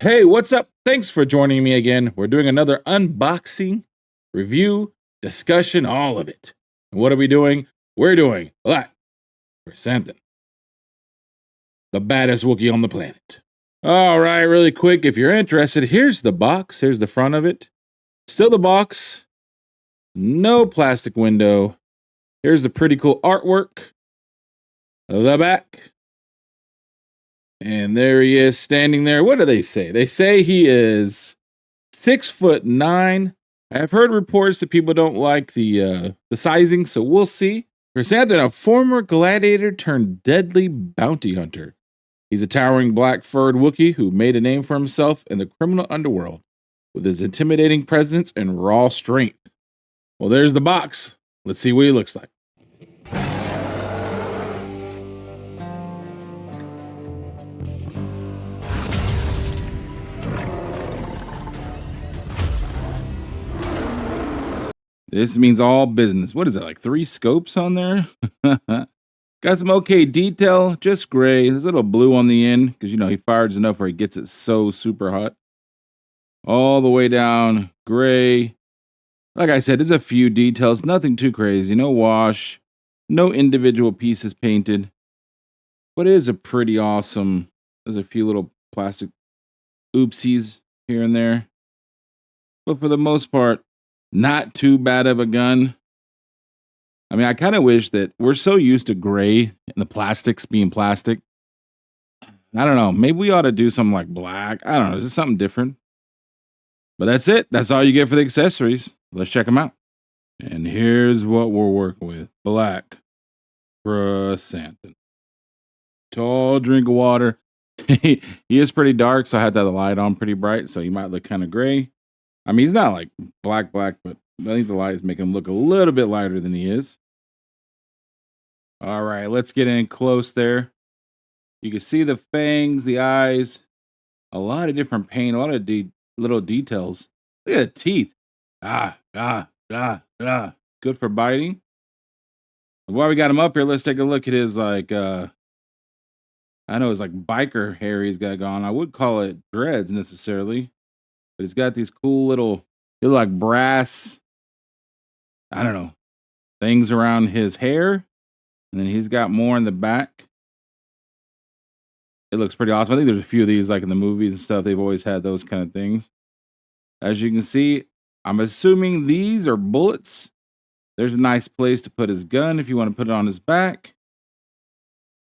Hey, what's up? Thanks for joining me again. We're doing another unboxing, review, discussion, all of it. And what are we doing? We're doing Black Krrsantan, the baddest Wookiee on the planet. All right, really quick, if you're interested, here's the box. Here's the front of it. Still the box. No plastic window. Here's the pretty cool artwork. The back. And there he is standing there. What do they say? They say he is 6'9". I've heard reports that people don't like the sizing, so we'll see. Krrsantan, a former gladiator turned deadly bounty hunter. He's a towering black-furred Wookiee who made a name for himself in the criminal underworld with his intimidating presence and raw strength. Well, there's the box. Let's see what he looks like. This means all business. What is it, like 3 scopes on there? Got some okay detail, just gray. There's a little blue on the end because, you know, he fires enough where he gets it so super hot. All the way down, gray. Like I said, there's a few details, nothing too crazy. No wash, no individual pieces painted. But it is a pretty awesome, there's a few little plastic oopsies here and there. But for the most part, not too bad of a gun. I mean, I kind of wish that we're so used to gray and the plastics being plastic. I don't know. Maybe we ought to do something like black. I don't know. Just something different. But that's it. That's all you get for the accessories. Let's check them out. And here's what we're working with. Black Krrsantan. Tall drink of water. He is pretty dark, so I had that light on pretty bright, so he might look kind of gray. I mean, he's not like black, but I think the light is making him look a little bit lighter than he is. All right, let's get in close there. You can see the fangs, the eyes, a lot of different paint, a lot of little details. Look at the teeth. Good for biting. While we got him up here, let's take a look at his, like, I know it's like biker hair he's got going. I would call it dreads necessarily, but he's got these cool little, they look like brass, I don't know, things around his hair. And then he's got more in the back. It looks pretty awesome. I think there's a few of these, like in the movies and stuff. They've always had those kind of things. As you can see, I'm assuming these are bullets. There's a nice place to put his gun if you want to put it on his back.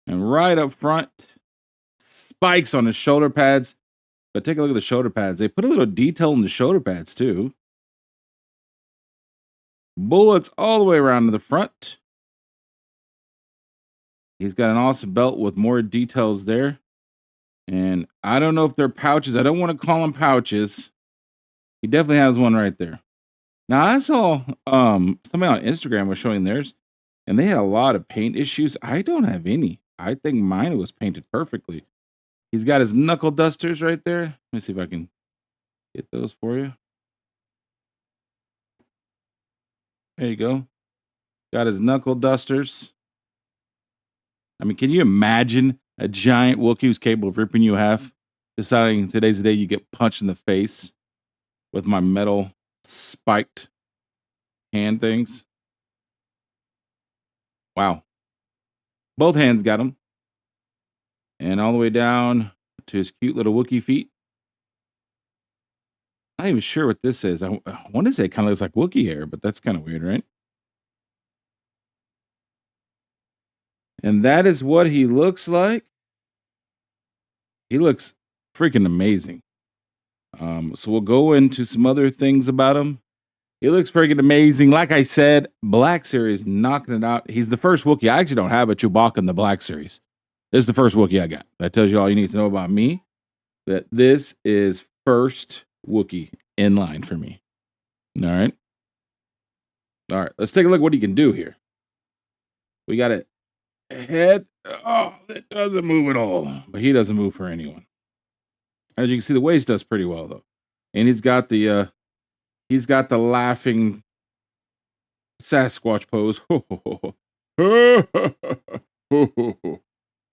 And right up front, spikes on his shoulder pads. But take a look at the shoulder pads. They put a little detail in the shoulder pads too. Bullets all the way around to the front. He's got an awesome belt with more details there. And I don't know if they're pouches. I don't want to call them pouches. He definitely has one right there. Now, I saw somebody on Instagram was showing theirs, and they had a lot of paint issues. I don't have any. I think mine was painted perfectly. He's got his knuckle dusters right there. Let me see if I can get those for you. There you go. Got his knuckle dusters. I mean, can you imagine a giant Wookiee who's capable of ripping you half, deciding today's the day you get punched in the face with my metal spiked hand things? Wow. Both hands got him. And all the way down to his cute little Wookiee feet. I'm not even sure what this is. I want to say it kind of looks like Wookiee hair, but that's kind of weird, right? And that is what he looks like. He looks freaking amazing. So we'll go into some other things about him. He looks freaking amazing. Like I said, Black Series knocking it out. He's the first Wookiee. I actually don't have a Chewbacca in the Black Series. This is the first Wookiee I got. That tells you all you need to know about me. That this is first Wookiee in line for me. All right. All right. Let's take a look at what he can do here. We got it. Head. Oh, it doesn't move at all. But he doesn't move for anyone. As you can see, the waist does pretty well though. And he's got the laughing Sasquatch pose.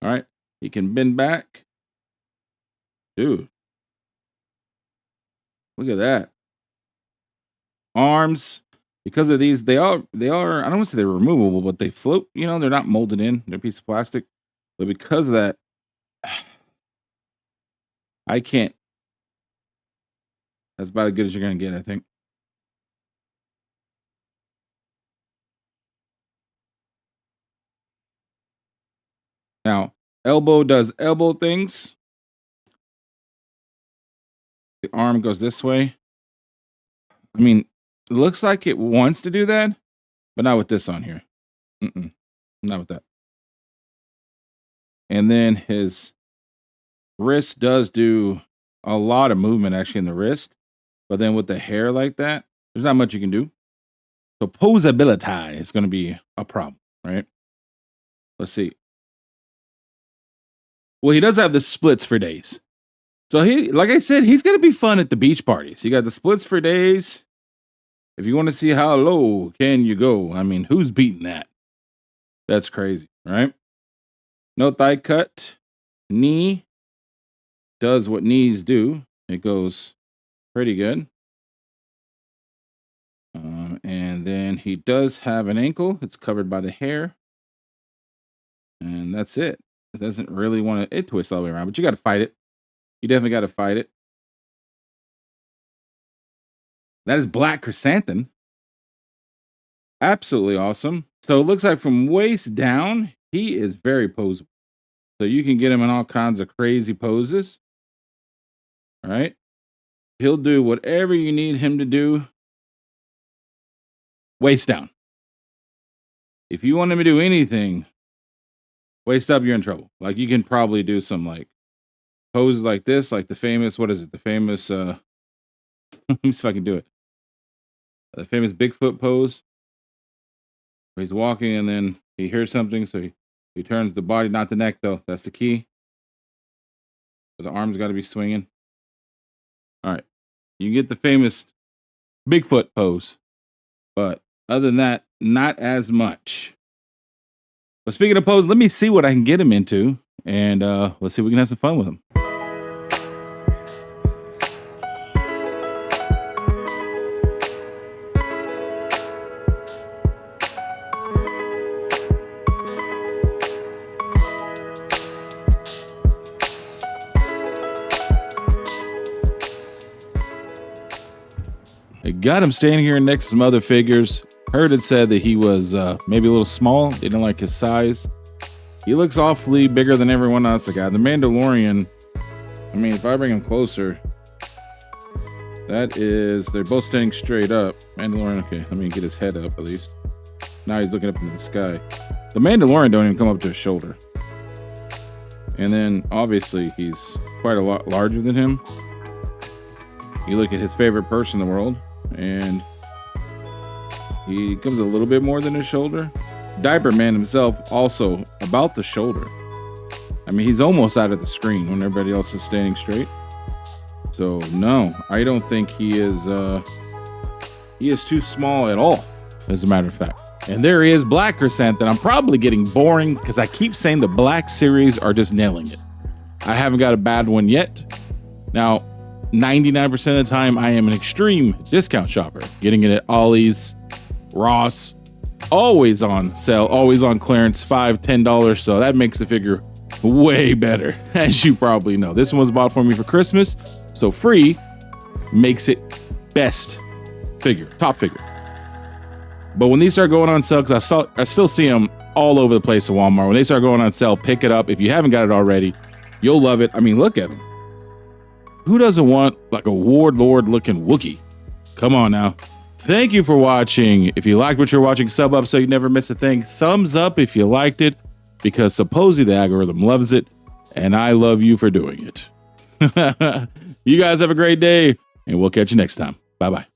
All right. He can bend back. Dude. Look at that. Arms. Because of these, they are, I don't want to say they're removable, but they float, you know, they're not molded in. They're a piece of plastic. But because of that, I can't. That's about as good as you're going to get, I think. Now, elbow does elbow things. The arm goes this way. I mean, it looks like it wants to do that, but not with this on here. Not with that. And then his wrist does do a lot of movement actually in the wrist, but then with the hair like that, there's not much you can do. So posability is going to be a problem, right? Let's see. Well, he does have the splits for days. So he, like I said, he's going to be fun at the beach parties. You got the splits for days. If you want to see how low can you go, I mean, who's beating that? That's crazy, right? No thigh cut. Knee does what knees do. It goes pretty good. And then he does have an ankle. It's covered by the hair. And that's it. It doesn't really want to, it twists all the way around, but you got to fight it. You definitely got to fight it. That is Black Krrsantan. Absolutely awesome. So it looks like from waist down, he is very posable. So you can get him in all kinds of crazy poses. All right. He'll do whatever you need him to do. Waist down. If you want him to do anything, waist up, you're in trouble. Like you can probably do some like poses like this, like the famous, what is it? The famous, let me see if I can do it. The famous Bigfoot pose. Where he's walking and then he hears something. So he turns the body, not the neck though. That's the key. But the arms got to be swinging. All right. You can get the famous Bigfoot pose. But other than that, not as much. But speaking of pose, let me see what I can get him into. And let's see if we can have some fun with him. I got him standing here next to some other figures. Heard it said that he was maybe a little small. They didn't like his size. He looks awfully bigger than everyone else I got. The Mandalorian, I mean, if I bring him closer, that is, they're both standing straight up. Mandalorian, okay, let me get his head up at least. Now he's looking up into the sky. The Mandalorian don't even come up to his shoulder. And then, obviously, he's quite a lot larger than him. You look at his favorite person in the world, and he comes a little bit more than his shoulder. Diaper Man himself also about the shoulder. I mean, he's almost out of the screen when everybody else is standing straight. So no, I don't think he is too small at all, as a matter of fact. And there he is, Black Krrsantan. I'm probably getting boring because I keep saying the Black series are just nailing it. I haven't got a bad one yet. Now, 99% of the time, I am an extreme discount shopper, getting it at Ollie's, Ross, always on sale, always on clearance, $5, $10. So that makes the figure way better, as you probably know. This one was bought for me for Christmas, so free makes it best figure, top figure. But when these start going on sale, because I still see them all over the place at Walmart. When they start going on sale, pick it up. If you haven't got it already, you'll love it. I mean, look at them. Who doesn't want like a warlord looking Wookiee? Come on now. Thank you for watching. If you liked what you're watching, sub up so you never miss a thing. Thumbs up if you liked it, because supposedly the algorithm loves it, and I love you for doing it. You guys have a great day, and we'll catch you next time. Bye-bye.